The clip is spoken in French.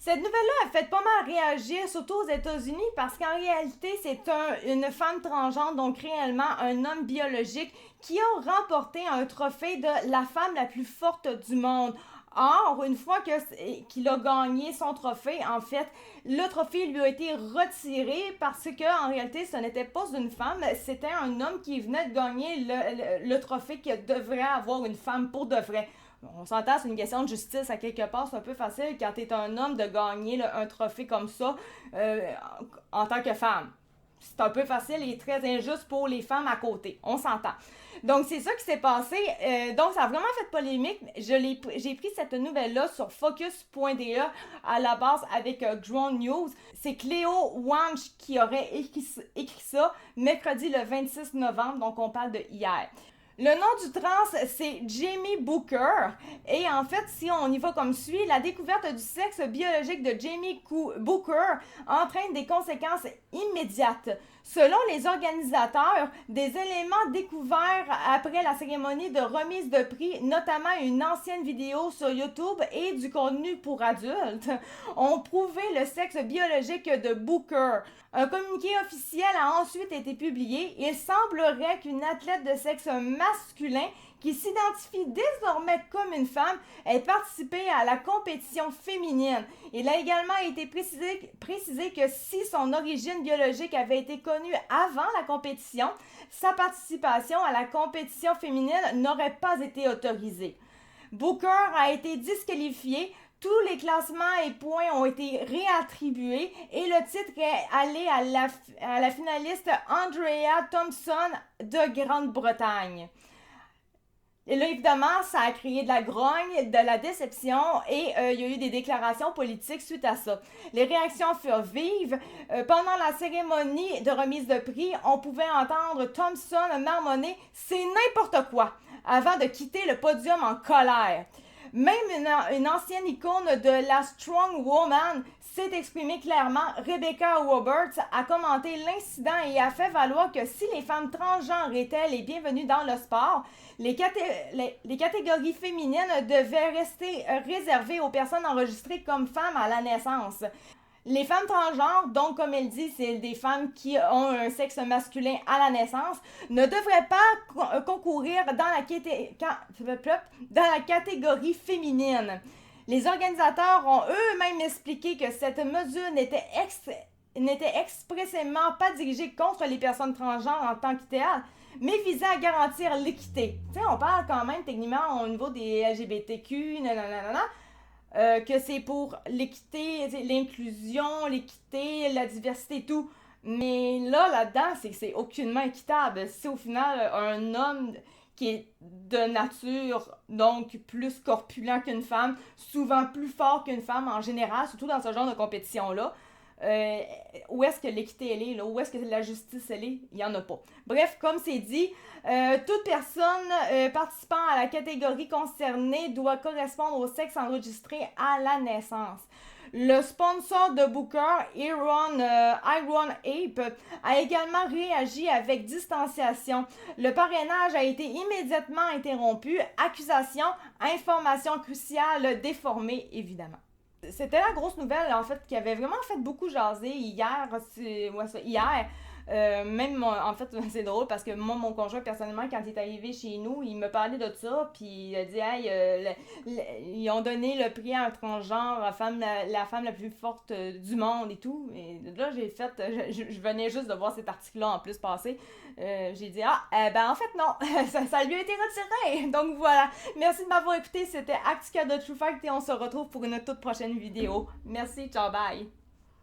Cette nouvelle-là a fait pas mal réagir, surtout aux États-Unis, parce qu'en réalité, c'est une femme transgenre, donc réellement un homme biologique, qui a remporté un trophée de la femme la plus forte du monde. Or, une fois qu'il a gagné son trophée, en fait, le trophée lui a été retiré parce que en réalité, ce n'était pas une femme, c'était un homme qui venait de gagner le trophée que devrait avoir une femme pour de vrai. On s'entend, c'est une question de justice à quelque part, c'est un peu facile quand t'es un homme de gagner un trophée comme ça en tant que femme. C'est un peu facile et très injuste pour les femmes à côté. On s'entend. Donc, c'est ça qui s'est passé. Donc, ça a vraiment fait polémique. J'ai pris cette nouvelle-là sur focus.de à la base avec Drone News. C'est Cléo Wanch qui aurait écrit ça mercredi le 26 novembre. Donc, on parle de hier. Le nom du trans, c'est Jamie Booker. Et en fait, si on y va comme suit, la découverte du sexe biologique de Jamie Booker entraîne des conséquences immédiates. Selon les organisateurs, des éléments découverts après la cérémonie de remise de prix, notamment une ancienne vidéo sur YouTube et du contenu pour adultes, ont prouvé le sexe biologique de Booker. Un communiqué officiel a ensuite été publié. Il semblerait qu'une athlète de sexe masculin qui s'identifie désormais comme une femme ait participé à la compétition féminine. Il a également été précisé que si son origine biologique avait été connue avant la compétition, sa participation à la compétition féminine n'aurait pas été autorisée. Booker a été disqualifié. Tous les classements et points ont été réattribués et le titre est allé à la finaliste Andrea Thompson de Grande-Bretagne. Et là, évidemment, ça a créé de la grogne, de la déception et il y a eu des déclarations politiques suite à ça. Les réactions furent vives. Pendant la cérémonie de remise de prix, on pouvait entendre Thompson marmonner « C'est n'importe quoi » avant de quitter le podium en colère. Même une ancienne icône de la Strong Woman s'est exprimée clairement. Rebecca Roberts a commenté l'incident et a fait valoir que si les femmes transgenres étaient les bienvenues dans le sport, les catégories féminines devaient rester réservées aux personnes enregistrées comme femmes à la naissance. Les femmes transgenres, donc comme elle dit, c'est des femmes qui ont un sexe masculin à la naissance, ne devraient pas concourir dans la catégorie féminine. Les organisateurs ont eux-mêmes expliqué que cette mesure n'était expressément pas dirigée contre les personnes transgenres en tant que telles, mais visait à garantir l'équité. Tu sais, on parle quand même techniquement au niveau des LGBTQ, que c'est pour l'équité, l'inclusion, l'équité, la diversité et tout. Mais là-dedans, c'est que c'est aucunement équitable. Si au final, un homme qui est de nature, donc plus corpulent qu'une femme, souvent plus fort qu'une femme en général, surtout dans ce genre de compétition-là, où est-ce que l'équité elle est, là? Où est-ce que la justice elle est? Il n'y en a pas. Bref, comme c'est dit, toute personne participant à la catégorie concernée doit correspondre au sexe enregistré à la naissance. Le sponsor de Booker, Iron Ape, a également réagi avec distanciation. Le parrainage a été immédiatement interrompu. Accusation, information cruciale déformée, évidemment. C'était la grosse nouvelle, en fait, qui avait vraiment fait beaucoup jaser hier. Même, en fait, c'est drôle parce que moi, mon conjoint, personnellement, quand il est arrivé chez nous, il me parlait de ça, puis il a dit, hey, ils ont donné le prix à un transgenre, la femme la plus forte du monde et tout. Et là, j'ai fait, je venais juste de voir cet article-là en plus passer. J'ai dit, en fait, non, ça lui a été retiré. Donc voilà. Merci de m'avoir écouté. C'était Actica de True Fact et on se retrouve pour une toute prochaine vidéo. Merci, ciao, bye.